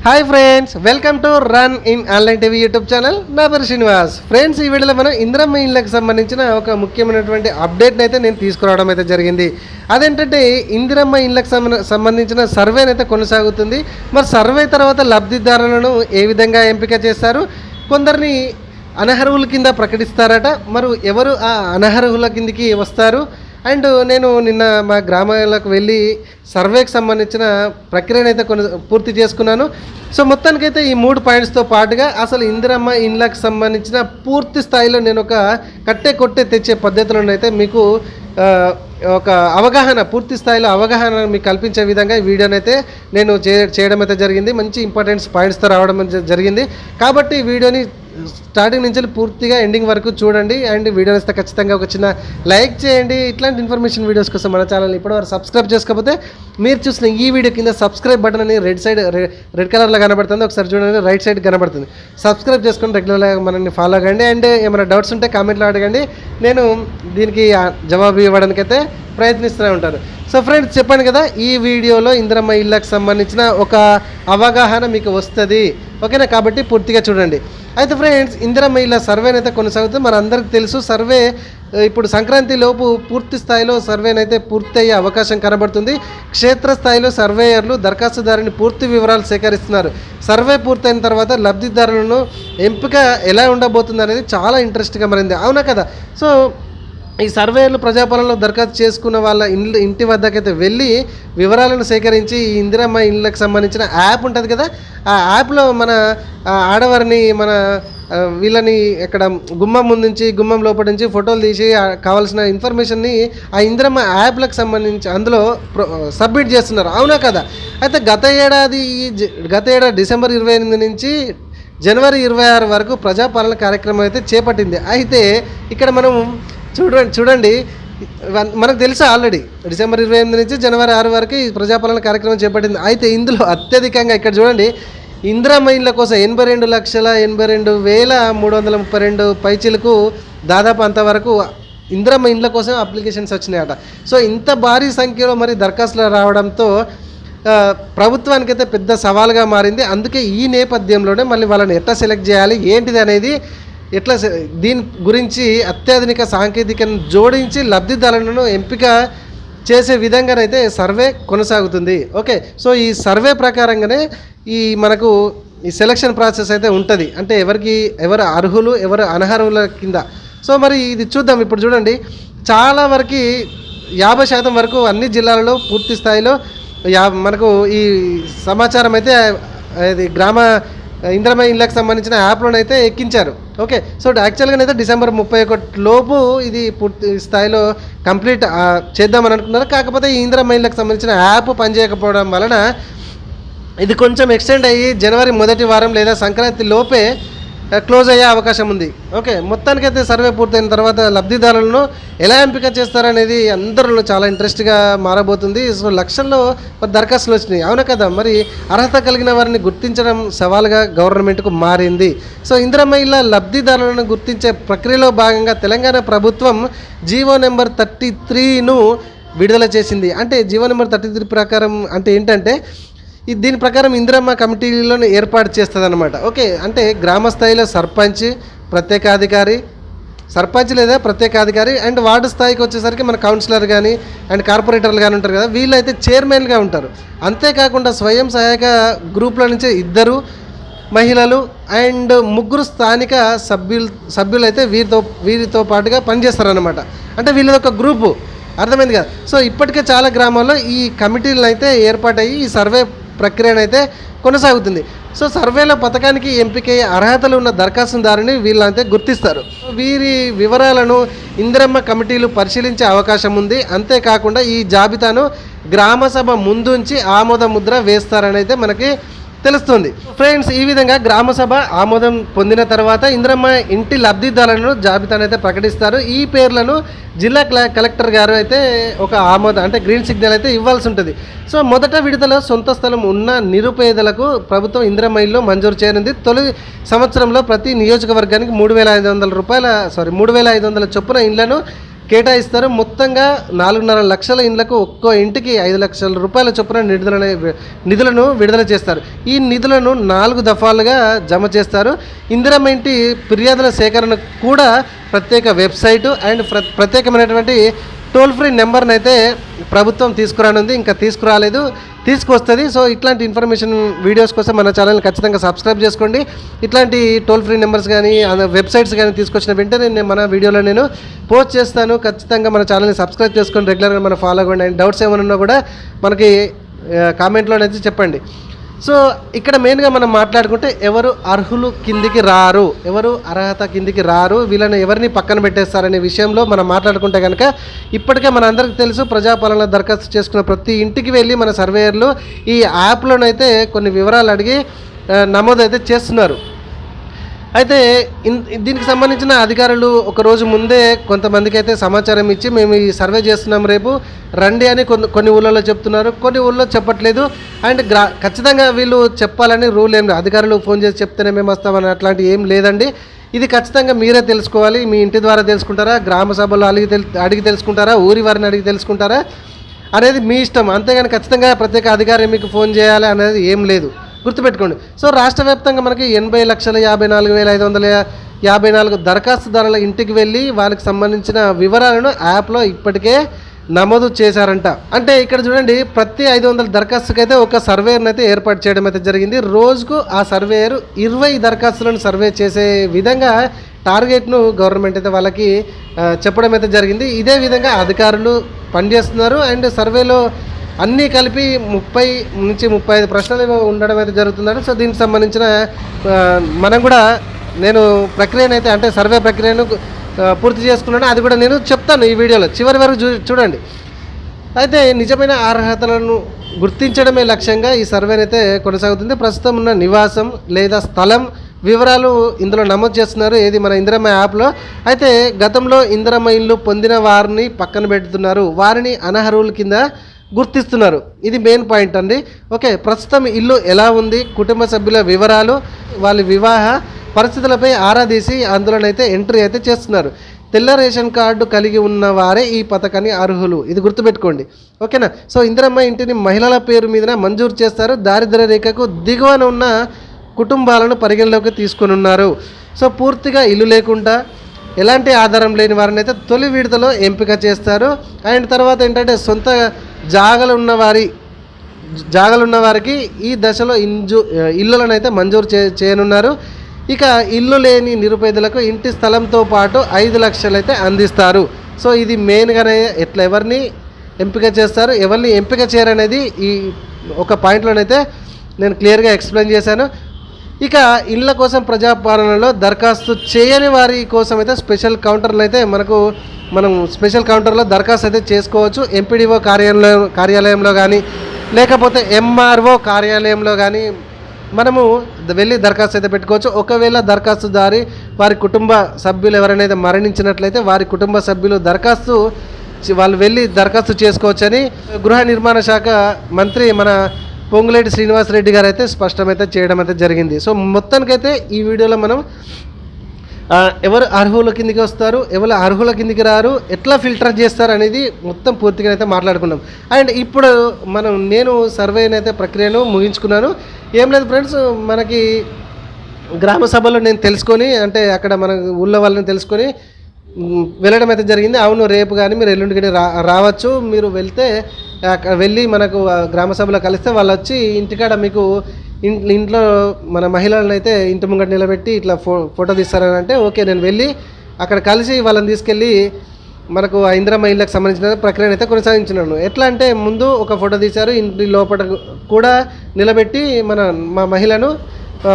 Hi friends, welcome to run in online TV YouTube channel. నా పేరు Srinivas. Friends, ఈ వీడియోలో మనం ఇందిరమ్మ ఇళ్ళకి సంబంధించిన ఒక ముఖ్యమైనటువంటి అప్డేట్ని అయితే నేను తీసుకురావడం అయితే జరిగింది. అదేంటంటే ఇందిరమ్మ ఇళ్ళకి సంబంధించిన సర్వేనైతే కొనసాగుతుంది. మరి సర్వే తర్వాత లబ్ధిదారులను ఏ విధంగా ఎంపిక చేస్తారు, కొందరిని అనర్హుల కింద ప్రకటిస్తారట. మరి ఎవరు ఆ అనర్హుల కిందికి వస్తారు? అండ్ నేను నిన్న మా గ్రామాలకు వెళ్ళి సర్వేకి సంబంధించిన ప్రక్రియను అయితే పూర్తి చేసుకున్నాను. సో మొత్తానికైతే ఈ 3 పాయింట్స్తో పాటుగా అసలు ఇందిరమ్మ ఇండ్లకు సంబంధించిన పూర్తి స్థాయిలో నేను ఒక కొట్టే తెచ్చే పద్ధతులను అయితే మీకు ఒక అవగాహన, పూర్తి స్థాయిలో అవగాహన మీకు కల్పించే విధంగా ఈ వీడియోని అయితే నేను చేయడం అయితే జరిగింది. మంచి ఇంపార్టెంట్ పాయింట్స్తో రావడం జరిగింది. కాబట్టి ఈ వీడియోని స్టార్టింగ్ నుంచి పూర్తిగా ఎండింగ్ వరకు చూడండి. అండ్ వీడియోని ఇస్తే ఖచ్చితంగా ఒక చిన్న లైక్ చేయండి. ఇట్లాంటి ఇన్ఫర్మేషన్ వీడియోస్ కోసం మన ఛానల్ని ఇప్పటివరకు సబ్స్క్రైబ్ చేసుకోకపోతే మీరు చూసిన ఈ వీడియో కింద సబ్స్క్రైబ్ బటన్ అని రెడ్ కలర్లో కనబడుతుంది. ఒకసారి చూడండి, రైట్ సైడ్ కనబడుతుంది. సబ్స్క్రైబ్ చేసుకొని రెగ్యులర్గా మనల్ని ఫాలో అవ్వండి. అండ్ ఏమైనా డౌట్స్ ఉంటే కామెంట్లో అడగండి, నేను దీనికి జవాబు ఇవ్వడానికి అయితే ప్రయత్నిస్తూనే ఉంటారు. సో ఫ్రెండ్స్, చెప్పాను కదా, ఈ వీడియోలో ఇందిరమ్మ ఇళ్ళకి సంబంధించిన ఒక అవగాహన మీకు వస్తుంది, ఓకేనా? కాబట్టి పూర్తిగా చూడండి. అయితే ఫ్రెండ్స్, ఇందిరమ్మ ఇళ్ళ సర్వేనైతే కొనసాగుతుంది. మన అందరికి తెలుసు, సర్వే ఇప్పుడు సంక్రాంతి లోపు పూర్తి స్థాయిలో సర్వేనైతే పూర్తి అయ్యే అవకాశం కనబడుతుంది. క్షేత్రస్థాయిలో సర్వేయర్లు దరఖాస్తుదారుని పూర్తి వివరాలు సేకరిస్తున్నారు. సర్వే పూర్తయిన తర్వాత లబ్ధిదారులను ఎంపిక ఎలా ఉండబోతుంది అనేది చాలా ఇంట్రెస్ట్గా మారింది, అవునా కదా? సో ఈ సర్వేలు ప్రజాపాలనలో దరఖాస్తు చేసుకున్న వాళ్ళ ఇంటి వద్దకైతే వెళ్ళి వివరాలను సేకరించి ఈ ఇందిరమ్మ ఇళ్ళకి సంబంధించిన యాప్ ఉంటుంది కదా, ఆ యాప్లో మన ఆడవారిని, మన వీళ్ళని ఇక్కడ గుమ్మం ముందు నుంచి, గుమ్మం లోపల నుంచి ఫోటోలు తీసి కావాల్సిన ఇన్ఫర్మేషన్ని ఆ ఇందిరమ్మ యాప్లకు సంబంధించి అందులో సబ్మిట్ చేస్తున్నారు, అవునా కదా? అయితే గత ఏడాది డిసెంబర్ 28 నుంచి జనవరి 26 వరకు ప్రజాపాలన కార్యక్రమం అయితే చేపట్టింది. అయితే ఇక్కడ మనం చూడండి, మనకు తెలుసు ఆల్రెడీ డిసెంబర్ 28 నుంచి జనవరి 6 వరకు ఈ ప్రజాపాలన కార్యక్రమం చేపట్టింది. అయితే ఇందులో అత్యధికంగా ఇక్కడ చూడండి, ఇందిరమ్మ ఇళ్ళ కోసం 82,82,332 పైచీలకు దాదాపు అంతవరకు ఇందిరమ్మ ఇళ్ళ కోసం అప్లికేషన్స్ వచ్చినాయట. సో ఇంత భారీ సంఖ్యలో మరి దరఖాస్తులు రావడంతో ప్రభుత్వానికైతే పెద్ద సవాల్గా మారింది. అందుకే ఈ నేపథ్యంలోనే మళ్ళీ వాళ్ళని ఎట్లా సెలెక్ట్ చేయాలి, ఏంటిది అనేది ఎట్లా, దీని గురించి అత్యాధునిక సాంకేతికను జోడించి లబ్ధిదారులను ఎంపిక చేసే విధంగానైతే సర్వే కొనసాగుతుంది. ఓకే, సో ఈ సర్వే ప్రకారంగానే మనకు ఈ సెలక్షన్ ప్రాసెస్ అయితే ఉంటుంది. అంటే ఎవరు అర్హులు, ఎవరు అనర్హుల కింద. సో మరి ఇది చూద్దాం. ఇప్పుడు చూడండి, చాలా వరకు 50% వరకు అన్ని జిల్లాలలో పూర్తి స్థాయిలో మనకు ఈ సమాచారం అయితే ఇది ఇందిరమ్మ ఇళ్ళకి సంబంధించిన యాప్లోనైతే ఎక్కించారు. ఓకే, సో యాక్చువల్గానైతే డిసెంబర్ 31 లోపు ఇది పూర్తి స్థాయిలో కంప్లీట్ చేద్దామని అనుకున్నారు. కాకపోతే ఈ ఇందిరమ్మ ఇళ్ళకి సంబంధించిన యాప్ పనిచేయకపోవడం వలన ఇది కొంచెం ఎక్స్టెండ్ అయ్యి జనవరి 1వ వారం లేదా సంక్రాంతి లోపే క్లోజ్ అయ్యే అవకాశం ఉంది. ఓకే, మొత్తానికైతే సర్వే పూర్తయిన తర్వాత లబ్ధిదారులను ఎలా ఎంపిక చేస్తారనేది అందరిలో చాలా ఇంట్రెస్ట్గా మారబోతుంది. సో లక్షల్లో దరఖాస్తులు వచ్చినాయి, అవునా కదా? మరి అర్హత కలిగిన వారిని గుర్తించడం సవాల్గా గవర్నమెంట్కు మారింది. సో ఇందిరమ్మ ఇళ్ళ లబ్ధిదారులను గుర్తించే ప్రక్రియలో భాగంగా తెలంగాణ ప్రభుత్వం జీవో నెంబర్ 33ను విడుదల చేసింది. అంటే జీవో నెంబర్ 33 ప్రకారం అంటే ఏంటంటే, దీని ప్రకారం ఇందిరమ్మ కమిటీలను ఏర్పాటు చేస్తుంది అనమాట. ఓకే, అంటే గ్రామ స్థాయిలో సర్పంచ్ లేదా ప్రత్యేకాధికారి అండ్ వార్డు స్థాయికి వచ్చేసరికి మన కౌన్సిలర్ కానీ అండ్ కార్పొరేటర్లు కానీ ఉంటారు కదా, వీళ్ళైతే చైర్మన్గా ఉంటారు. అంతేకాకుండా స్వయం సహాయక గ్రూప్ల నుంచి 2 మహిళలు అండ్ 3 స్థానిక సభ్యులు అయితే వీరితో పాటుగా పనిచేస్తారనమాట. అంటే వీళ్ళది ఒక గ్రూపు, అర్థమైంది కదా? సో ఇప్పటికే చాలా గ్రామాల్లో ఈ కమిటీలను అయితే ఏర్పాటయ్యి ఈ సర్వే ప్రక్రియనైతే కొనసాగుతుంది. సో సర్వేలో పథకానికి ఎంపికయ్యే అర్హతలు ఉన్న దరఖాస్తుదారుని వీళ్ళైతే గుర్తిస్తారు. వీరి వివరాలను ఇందిరమ్మ కమిటీలు పరిశీలించే అవకాశం ఉంది. అంతేకాకుండా ఈ జాబితాను గ్రామసభ ముందుంచి ఆమోద ముద్ర వేస్తారని అయితే మనకి తెలుస్తుంది. ఫ్రెండ్స్, ఈ విధంగా గ్రామసభ ఆమోదం పొందిన తర్వాత ఇందిరమ్మ ఇంటి లబ్ధిదారులను జాబితానైతే ప్రకటిస్తారు. ఈ పేర్లను జిల్లా కలెక్టర్ గారు అయితే ఒక అంటే గ్రీన్ సిగ్నల్ అయితే ఇవ్వాల్సి ఉంటుంది. సో మొదట విడతలో సొంత స్థలం ఉన్న నిరుపేదలకు ప్రభుత్వం ఇందిరమ్మ ఇల్లు మంజూరు చేయనుంది. తొలి సంవత్సరంలో ప్రతి నియోజకవర్గానికి 3,500 చొప్పున ఇళ్లను కేటాయిస్తారు. మొత్తంగా 4.5 లక్షల ఇండ్లకు ఒక్కో ఇంటికి 5 లక్షల రూపాయల చొప్పున నిధులను విడుదల చేస్తారు. ఈ నిధులను 4 దఫాలుగా జమ చేస్తారు. ఇందిరమ్మ ఇంటి ఫిర్యాదుల సేకరణ కూడా ప్రత్యేక వెబ్సైటు అండ్ ప్రత్యేకమైనటువంటి టోల్ ఫ్రీ నెంబర్ని అయితే ప్రభుత్వం తీసుకురానుంది, ఇంకా తీసుకురాలేదు, తీసుకొస్తుంది. సో ఇట్లాంటి ఇన్ఫర్మేషన్ వీడియోస్ కోసం మన ఛానల్ని ఖచ్చితంగా సబ్స్క్రైబ్ చేసుకోండి. ఇట్లాంటి టోల్ ఫ్రీ నెంబర్స్ కానీ వెబ్సైట్స్ కానీ తీసుకొచ్చిన వెంటనే మన వీడియోలో నేను పోస్ట్ చేస్తాను. ఖచ్చితంగా మన ఛానల్ని సబ్స్క్రైబ్ చేసుకొని రెగ్యులర్గా మనం ఫాలో అవ్వండి. అండ్ డౌట్స్ ఏమైనా ఉన్నా కూడా మనకి కామెంట్లోనైతే చెప్పండి. సో ఇక్కడ మెయిన్గా మనం మాట్లాడుకుంటే ఎవరు అర్హులు కిందికి రారు, ఎవరు అర్హత కిందికి రారు, వీళ్ళని ఎవరిని పక్కన పెట్టేస్తారనే విషయంలో మనం మాట్లాడుకుంటే కనుక ఇప్పటికే మన అందరికీ తెలుసు, ప్రజాపాలన దరఖాస్తు చేసుకున్న ప్రతి ఇంటికి వెళ్ళి మన సర్వేయర్లు ఈ యాప్లోనైతే కొన్ని వివరాలు అడిగి నమోదైతే చేస్తున్నారు. అయితే దీనికి సంబంధించిన అధికారులు ఒకరోజు ముందే కొంతమందికి అయితే సమాచారం ఇచ్చి మేము ఈ సర్వే చేస్తున్నాం రేపు రండి అని కొన్ని ఊళ్ళలో చెప్తున్నారు, కొన్ని ఊళ్ళో చెప్పట్లేదు. అండ్ ఖచ్చితంగా వీళ్ళు చెప్పాలని రూల్ ఏం లేదు, అధికారులు ఫోన్ చేసి చెప్తేనే మేము వస్తామని అట్లాంటివి ఏం లేదండి. ఇది ఖచ్చితంగా మీరే తెలుసుకోవాలి. మీ ఇంటి ద్వారా తెలుసుకుంటారా, గ్రామ సభలో అడిగి తెలుసుకుంటారా, ఊరి వారిని అడిగి తెలుసుకుంటారా అనేది మీ ఇష్టం. అంతేగాని ఖచ్చితంగా ప్రత్యేక అధికారి మీకు ఫోన్ చేయాలి అనేది ఏం లేదు, గుర్తుపెట్టుకోండి. సో రాష్ట్ర వ్యాప్తంగా మనకి 80,54,554 దరఖాస్తుదారుల ఇంటికి వెళ్ళి వాళ్ళకి సంబంధించిన వివరాలను యాప్లో ఇప్పటికే నమోదు చేశారంట. అంటే ఇక్కడ చూడండి, ప్రతి 500 దరఖాస్తుకి అయితే ఒక సర్వేయర్ని అయితే ఏర్పాటు చేయడం అయితే జరిగింది. రోజుకు ఆ సర్వేయర్ 20 దరఖాస్తులను సర్వే చేసే విధంగా టార్గెట్ను గవర్నమెంట్ అయితే వాళ్ళకి చెప్పడం అయితే జరిగింది. ఇదే విధంగా అధికారులు పనిచేస్తున్నారు. అండ్ సర్వేలో అన్నీ కలిపి 30 నుంచి 35 ప్రశ్నలు ఉండడం అయితే జరుగుతుందండి. సో దీనికి సంబంధించిన మనం కూడా నేను ప్రక్రియను అయితే అంటే సర్వే ప్రక్రియను పూర్తి చేసుకున్నాను, అది కూడా నేను చెప్తాను ఈ వీడియోలో చివరి వరకు చూడండి. అయితే నిజమైన అర్హతలను గుర్తించడమే లక్ష్యంగా ఈ సర్వేని అయితే కొనసాగుతుంది. ప్రస్తుతం ఉన్న నివాసం లేదా స్థలం వివరాలు ఇందులో నమోదు చేస్తున్నారు, ఏది మన ఇందిరమ్మ యాప్లో. అయితే గతంలో ఇందిరమ్మ ఇల్లు పొందిన వారిని పక్కన పెడుతున్నారు, వారిని అనర్హుల కింద గుర్తిస్తున్నారు. ఇది మెయిన్ పాయింట్ అండి. ఓకే, ప్రస్తుతం ఇల్లు ఎలా ఉంది, కుటుంబ సభ్యుల వివరాలు, వాళ్ళ వివాహ పరిస్థితులపై ఆరా తీసి అందులోనైతే ఎంట్రీ అయితే చేస్తున్నారు. తెల్ల రేషన్ కార్డు కలిగి ఉన్న వారే ఈ పథకాన్ని అర్హులు, ఇది గుర్తుపెట్టుకోండి. ఓకేనా. సో ఇందిరమ్మ ఇంటిని మహిళల పేరు మీద మంజూరు చేస్తారు. దారిద్ర్య రేఖకు దిగువన ఉన్న కుటుంబాలను పరిగణలోకి తీసుకొని ఉన్నారు. సో పూర్తిగా ఇల్లు లేకుండా ఎలాంటి ఆధారం లేని వారిని అయితే తొలి విడతలో ఎంపిక చేస్తారు. అండ్ తర్వాత ఏంటంటే సొంత జాగలు ఉన్న వారికి ఈ దశలో ఇల్లులను అయితే మంజూరు చేయనున్నారు. ఇక ఇల్లు లేని నిరుపేదలకు ఇంటి స్థలంతో పాటు 5 లక్షలు అయితే అందిస్తారు. సో ఇది మెయిన్గానే ఎవరిని ఎంపిక చేస్తారు, ఎవరిని ఎంపిక చేయరనేది ఈ ఒక పాయింట్లోనైతే నేను క్లియర్గా ఎక్స్ప్లెయిన్ చేశాను. ఇక ఇళ్ళ కోసం ప్రజాపాలనలో దరఖాస్తు చేయని వారి కోసం అయితే స్పెషల్ కౌంటర్లు అయితే మనం స్పెషల్ కౌంటర్లో దరఖాస్తు అయితే చేసుకోవచ్చు. ఎంపీడీఓ కార్యాలయంలో కానీ లేకపోతే ఎంఆర్ఓ కార్యాలయంలో కానీ మనము వెళ్ళి దరఖాస్తు అయితే పెట్టుకోవచ్చు. ఒకవేళ దరఖాస్తుదారి వారి కుటుంబ సభ్యులు ఎవరైనా మరణించినట్లయితే వారి కుటుంబ సభ్యులు వాళ్ళు వెళ్ళి దరఖాస్తు చేసుకోవచ్చని గృహ నిర్మాణ శాఖ మంత్రి మన పొంగులేటి శ్రీనివాసరెడ్డి గారు అయితే స్పష్టమైతే చేయడం అయితే జరిగింది. సో మొత్తానికైతే ఈ వీడియోలో మనం ఎవరు అర్హుల కిందికి వస్తారు, ఎవరు అర్హుల కిందికి రారు, ఎట్లా ఫిల్టర్ చేస్తారు అనేది మొత్తం పూర్తిగా అయితే మాట్లాడుకున్నాం. అండ్ ఇప్పుడు నేను సర్వేని అయితే ప్రక్రియను ముగించుకున్నాను. ఏం లేదు ఫ్రెండ్స్, మనకి గ్రామ సభలో నేను తెలుసుకొని అంటే అక్కడ మన ఊళ్ళో వాళ్ళని తెలుసుకొని వెళ్ళడం అయితే జరిగింది. అవును, రేపు కానీ మీరు ఎల్లుండి కానీ రావచ్చు. మీరు వెళ్ళి మనకు గ్రామ సభలో కలిస్తే వాళ్ళు వచ్చి ఇంటికాడ మీకు ఇంట్లో మన మహిళలను అయితే ఇంటి ముంగట నిలబెట్టి ఇట్లా ఫోటో తీస్తారని అంటే ఓకే, నేను వెళ్ళి అక్కడ కలిసి వాళ్ళని తీసుకెళ్ళి మనకు ఇందిరమ్మ ఇళ్ళకి సంబంధించిన ప్రక్రియను అయితే కొనసాగించినాను. ఎట్లా అంటే ముందు ఒక ఫోటో తీశారు, ఇంటి లోపల కూడా నిలబెట్టి మా మహిళను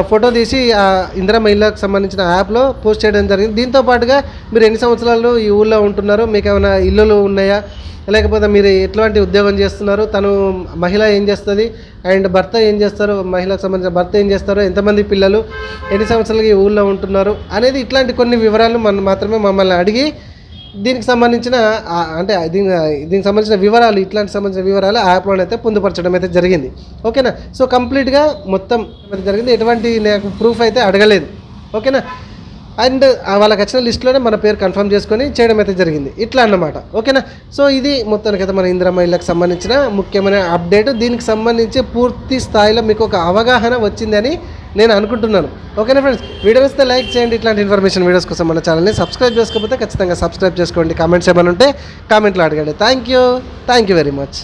ఫోటో తీసి ఆ ఇందిరమ్మ ఇళ్ళకి సంబంధించిన యాప్లో పోస్ట్ చేయడం జరిగింది. దీంతో పాటుగా మీరు ఎన్ని సంవత్సరాలు ఈ ఊళ్ళో ఉంటున్నారు, మీకు ఏమైనా ఇల్లులు ఉన్నాయా, లేకపోతే మీరు ఎట్లాంటి ఉద్యోగం చేస్తున్నారు, తను మహిళ ఏం చేస్తుంది అండ్ భర్త ఏం చేస్తారు, మహిళకు సంబంధించిన భర్త ఏం చేస్తారు, ఎంతమంది పిల్లలు, ఎన్ని సంవత్సరాలకి ఈ ఊళ్ళో ఉంటున్నారు అనేది ఇట్లాంటి కొన్ని వివరాలు మాత్రమే మమ్మల్ని అడిగి దీనికి సంబంధించిన దీనికి సంబంధించిన వివరాలు ఇట్లాంటి సంబంధించిన వివరాలు యాప్లో అయితే పొందుపరచడం అయితే జరిగింది. ఓకేనా. సో కంప్లీట్గా మొత్తం జరిగింది, ఎటువంటి నాకు ప్రూఫ్ అయితే అడగలేదు. ఓకేనా. అండ్ వాళ్ళకి వచ్చిన లిస్ట్లోనే మన పేరు కన్ఫర్మ్ చేసుకొని చేయడం అయితే జరిగింది. ఇట్లా అన్నమాట. ఓకేనా. సో ఇది మొత్తానికైతే మన ఇందిరమ్మ ఇళ్ళకి సంబంధించిన ముఖ్యమైన అప్డేట్. దీనికి సంబంధించి పూర్తి స్థాయిలో మీకు ఒక అవగాహన వచ్చిందని నేను అనుకుంటున్నాను. ఓకేనా ఫ్రెండ్స్, వీడియో వస్తే లైక్ చేయండి. ఇట్లాంటి ఇన్ఫర్మేషన్ వీడియోస్ కోసం మన ఛానల్ని సబ్స్క్రైబ్ చేసుకోకపోతే ఖచ్చితంగా సబ్స్క్రైబ్ చేసుకోండి. కామెంట్స్ ఏమైనా ఉంటే కామెంట్లో అడగండి. Thank you very much.